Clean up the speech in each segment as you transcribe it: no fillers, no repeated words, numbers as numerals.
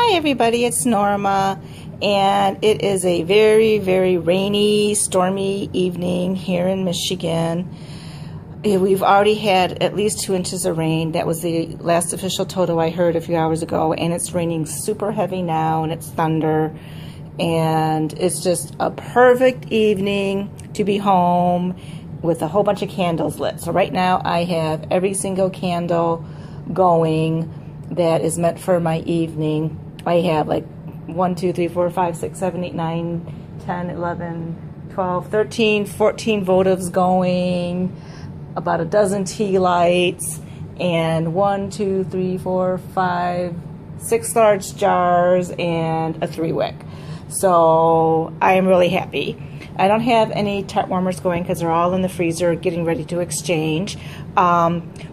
Hi everybody, it's Norma, and it is a very, very rainy, stormy evening here in Michigan. We've already had at least 2 inches of rain. That was the last official total I heard a few hours ago, and it's raining super heavy now, and it's thunder, and it's just a perfect evening to be home with a whole bunch of candles lit. So right now I have every single candle going that is meant for my evening. I have like 1, 2, 3, 4, 5, 6, 7, 8, 9, 10, 11, 12, 13, 14 votives going, about a dozen tea lights, and 1, 2, 3, 4, 5, 6 large jars, and a 3-wick. So I am really happy. I don't have any tart warmers going because they're all in the freezer getting ready to exchange,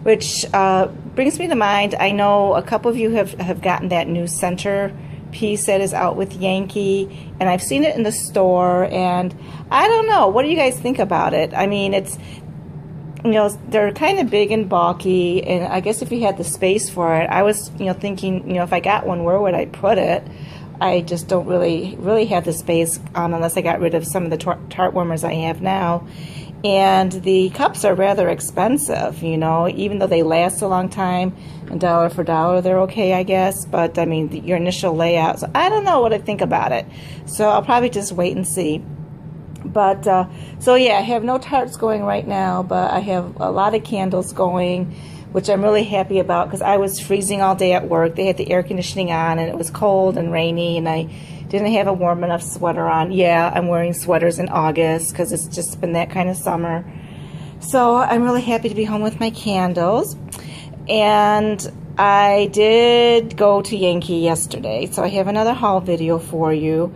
which brings me to mind, I know a couple of you have gotten that new center piece that is out with Yankee, and I've seen it in the store, and I don't know, what do you guys think about it? I mean, it's, you know, they're kind of big and bulky, and I guess if you had the space for it, I was, you know, thinking, you know, if I got one, where would I put it? I just don't really have the space unless I got rid of some of the tart warmers I have now. And the cups are rather expensive, you know, even though they last a long time, and dollar for dollar they're okay, I guess. But I mean, your initial layout, so I don't know what I think about it. So I'll probably just wait and see. But so yeah, I have no tarts going right now, but I have a lot of candles going, which I'm really happy about because I was freezing all day at work. They had the air conditioning on, and it was cold and rainy, and I didn't have a warm enough sweater on. Yeah, I'm wearing sweaters in August because it's just been that kind of summer. So I'm really happy to be home with my candles. And I did go to Yankee yesterday, so I have another haul video for you.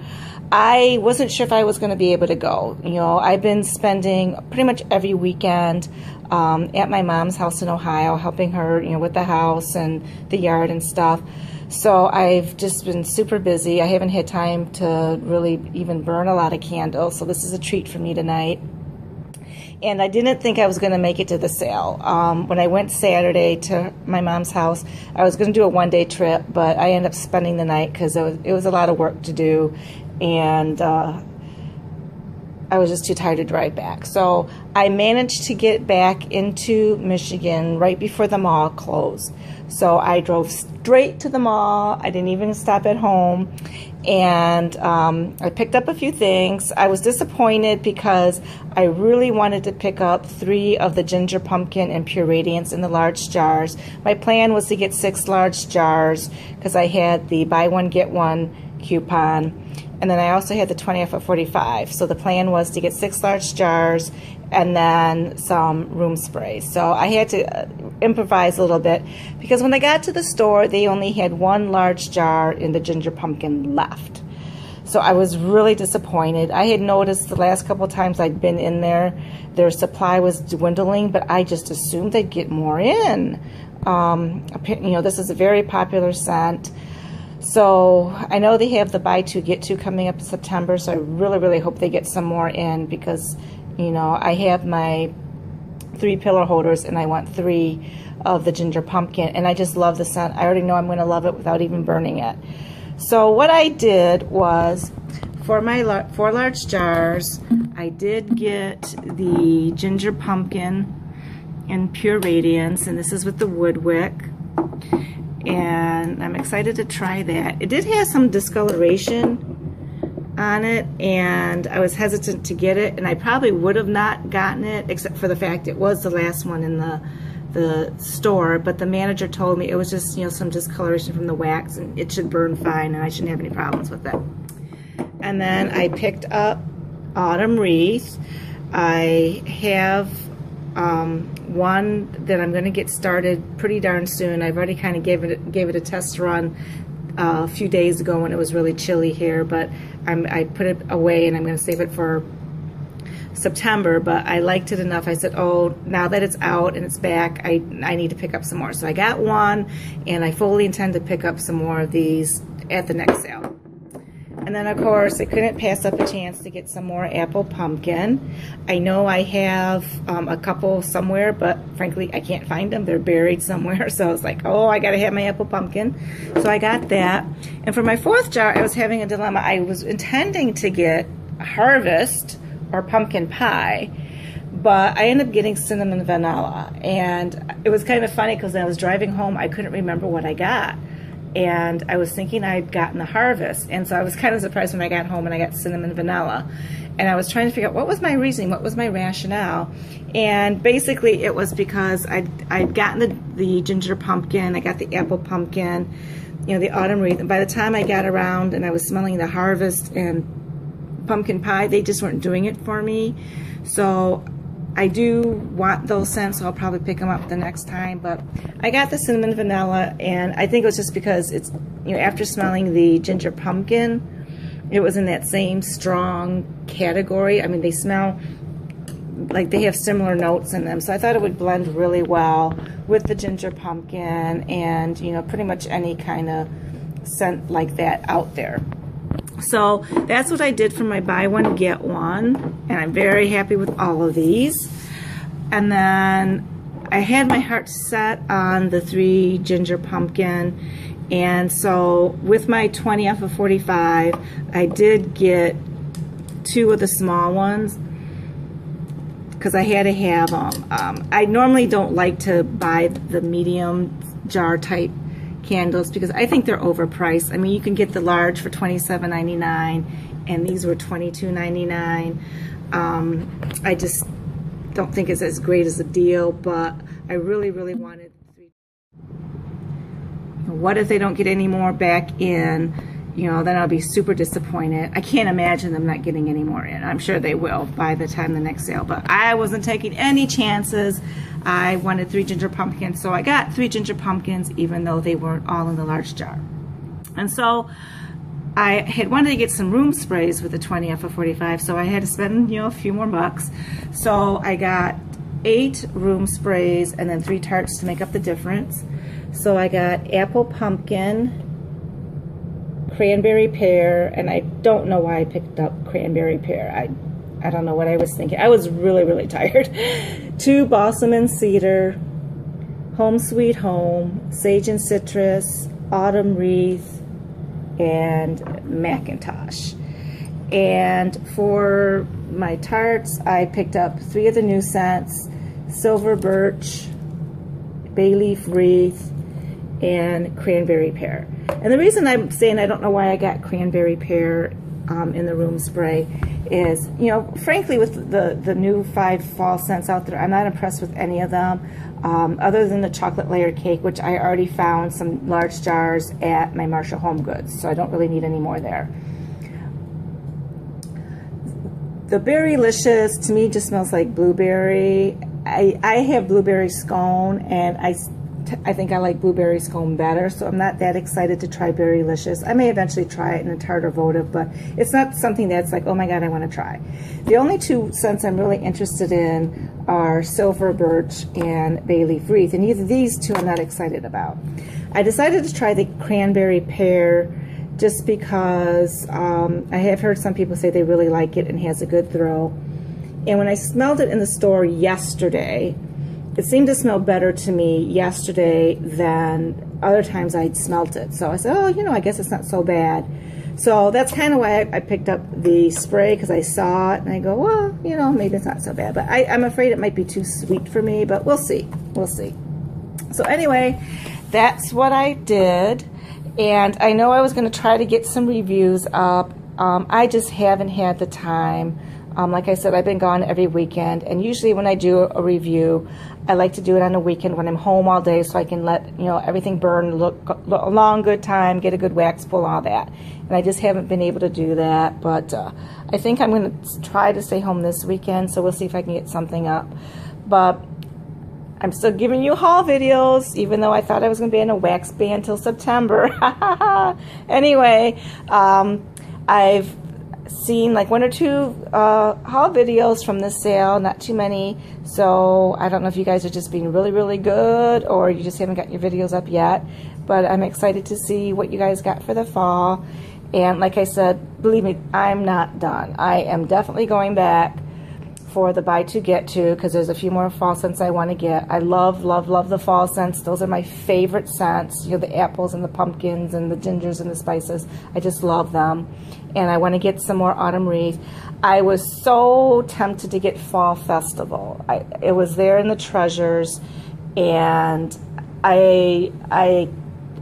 I wasn't sure if I was going to be able to go. You know, I've been spending pretty much every weekend at my mom's house in Ohio, helping her, you know, with the house and the yard and stuff. So I've just been super busy. I haven't had time to really even burn a lot of candles, so this is a treat for me tonight. And I didn't think I was going to make it to the sale. When I went Saturday to my mom's house, I was going to do a 1-day trip, but I ended up spending the night because it was a lot of work to do, and I was just too tired to drive back. So I managed to get back into Michigan right before the mall closed. So I drove straight to the mall. I didn't even stop at home. And I picked up a few things. I was disappointed because I really wanted to pick up 3 of the ginger pumpkin and pure radiance in the large jars. My plan was to get 6 large jars because I had the buy one get one coupon. And then I also had the 20 off of 45. So the plan was to get 6 large jars and then some room spray. So I had to improvise a little bit because when I got to the store, they only had 1 large jar in the ginger pumpkin left. So I was really disappointed. I had noticed the last couple of times I'd been in there, their supply was dwindling, but I just assumed they'd get more in. You know, this is a very popular scent. So I know they have the buy 2 get 2 coming up in September, so I really hope they get some more in because, you know, I have my 3 pillar holders and I want 3 of the ginger pumpkin, and I just love the scent. I already know I'm going to love it without even burning it. So what I did was, for my 4 large jars, I did get the ginger pumpkin and pure radiance, and this is with the wood wick. And I'm excited to try that. It did have some discoloration on it, and I was hesitant to get it, and I probably would have not gotten it except for the fact it was the last one in the store, but the manager told me it was just, you know, some discoloration from the wax, and it should burn fine, and I shouldn't have any problems with it. And then I picked up Autumn Wreath. I have one that I'm going to get started pretty darn soon. I've already kind of gave it a test run a few days ago when it was really chilly here, but I put it away and I'm going to save it for September. But I liked it enough. I said, oh, now that it's out and it's back, I need to pick up some more. So I got one, and I fully intend to pick up some more of these at the next sale. And then, of course, I couldn't pass up a chance to get some more apple pumpkin. I know I have a couple somewhere, but frankly, I can't find them. They're buried somewhere. So I was like, oh, I got to have my apple pumpkin. So I got that. And for my 4th jar, I was having a dilemma. I was intending to get harvest or pumpkin pie, but I ended up getting cinnamon vanilla. And it was kind of funny because when I was driving home, I couldn't remember what I got. And I was thinking I'd gotten the harvest. And so I was kind of surprised when I got home and I got cinnamon vanilla. And I was trying to figure out what was my reasoning, what was my rationale. And basically it was because I'd gotten the ginger pumpkin, I got the apple pumpkin, you know, the autumn wreath. And by the time I got around and I was smelling the harvest and pumpkin pie, they just weren't doing it for me. So I do want those scents, so I'll probably pick them up the next time. But I got the cinnamon vanilla, and I think it was just because it's, you know, after smelling the ginger pumpkin, it was in that same strong category. I mean, they smell like they have similar notes in them, so I thought it would blend really well with the ginger pumpkin and, you know, pretty much any kind of scent like that out there. So that's what I did for my buy one get one, and I'm very happy with all of these. And then I had my heart set on the 3 ginger pumpkin, and so with my 20 off of 45, I did get 2 of the small ones because I had to have them. I normally don't like to buy the medium jar type candles because I think they're overpriced. I mean, you can get the large for $27.99 and these were $22.99. I just don't think it's as great as a deal, but I really wanted 3. What if they don't get any more back in? You know, then I'll be super disappointed. I can't imagine them not getting any more in. I'm sure they will by the time the next sale, but I wasn't taking any chances. I wanted 3 ginger pumpkins, so I got 3 ginger pumpkins even though they weren't all in the large jar. And so I had wanted to get some room sprays with the 20 off of 45, so I had to spend, you know, a few more bucks. So I got 8 room sprays and then 3 tarts to make up the difference. So I got apple pumpkin, cranberry pear, and I don't know why I picked up cranberry pear. I don't know what I was thinking. I was really tired. 2 balsam and cedar, home sweet home, sage and citrus, autumn wreath, and Macintosh. And for my tarts, I picked up 3 of the new scents: silver birch, bay leaf wreath, and cranberry pear. And the reason I'm saying I don't know why I got cranberry pear in the room spray is, you know, frankly, with the new 5 fall scents out there, I'm not impressed with any of them, other than the chocolate layered cake, which I already found some large jars at my Marshall Home Goods, so I don't really need any more there. The Berrylicious to me just smells like blueberry. I have blueberry scone, and I think I like blueberry scone better, so I'm not that excited to try Berrylicious. I may eventually try it in a tart or votive, but it's not something that's like, oh my god, I want to try. The only 2 scents I'm really interested in are silver birch and bay leaf wreath, and either these 2 I'm not excited about. I decided to try the cranberry pear just because I have heard some people say they really like it and has a good throw. And when I smelled it in the store yesterday, it seemed to smell better to me yesterday than other times I'd smelt it. So I said, oh, you know, I guess it's not so bad. So that's kind of why I picked up the spray, because I saw it and I go, well, you know, maybe it's not so bad. But I'm afraid it might be too sweet for me, but we'll see. We'll see. So anyway, that's what I did. And I know I was going to try to get some reviews up. I just haven't had the time. Like I said, I've been gone every weekend, and usually when I do a review, I like to do it on a weekend when I'm home all day so I can let, you know, everything burn, look a long good time, get a good wax pull, all that. And I just haven't been able to do that, but I think I'm going to try to stay home this weekend, so we'll see if I can get something up. But I'm still giving you haul videos, even though I thought I was going to be in a wax band till September. Anyway, I've seen like 1 or 2 haul videos from this sale, not too many, so I don't know if you guys are just being really good or you just haven't got your videos up yet, but I'm excited to see what you guys got for the fall. And like I said, believe me, I'm not done. I am definitely going back for the buy two get two, because there's a few more fall scents I want to get. I love, love, love the fall scents. Those are my favorite scents. You know, the apples and the pumpkins and the gingers and the spices. I just love them. And I want to get some more autumn wreath. I was so tempted to get Fall Festival. It was there in the treasures, and I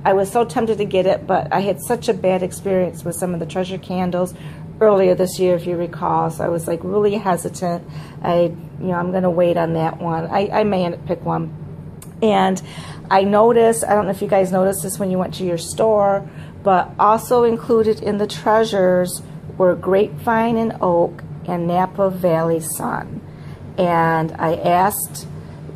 was so tempted to get it, but I had such a bad experience with some of the treasure candles earlier this year, if you recall. So I was like really hesitant. I'm going to wait on that one. I may end up pick one. And I noticed, I don't know if you guys noticed this when you went to your store, but also included in the treasures were grapevine and oak and Napa Valley Sun. And I asked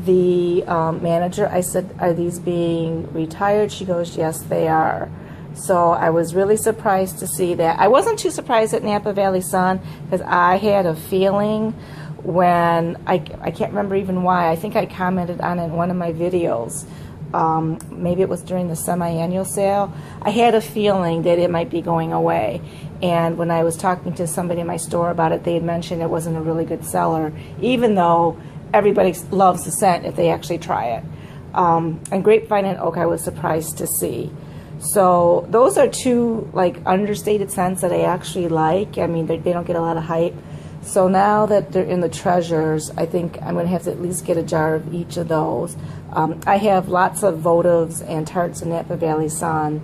the manager, I said, are these being retired? She goes, yes, they are. So I was really surprised to see that. I wasn't too surprised at Napa Valley Sun, because I had a feeling when, I can't remember even why, I think I commented on it in one of my videos. Maybe it was during the semi-annual sale. I had a feeling that it might be going away. And when I was talking to somebody in my store about it, they had mentioned it wasn't a really good seller, even though everybody loves the scent if they actually try it. And grapevine and oak I was surprised to see. So those are two like understated scents that I actually like. I mean, they don't get a lot of hype. So now that they're in the treasures, I think I'm going to have to at least get a jar of each of those. I have lots of votives and tarts in Napa Valley Sun,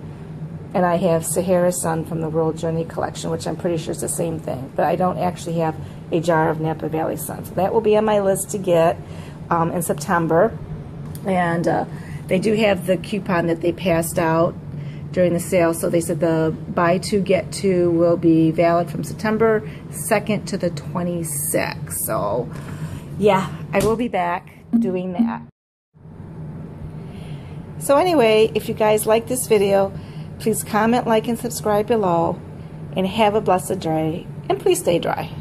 and I have Sahara Sun from the World Journey collection, which I'm pretty sure is the same thing. But I don't actually have a jar of Napa Valley Sun. So that will be on my list to get in September. And they do have the coupon that they passed out during the sale. So they said the buy two get two will be valid from September 2nd to the 26th. So yeah, I will be back doing that. So anyway, if you guys like this video, please comment, like, and subscribe below, and have a blessed day, and please stay dry.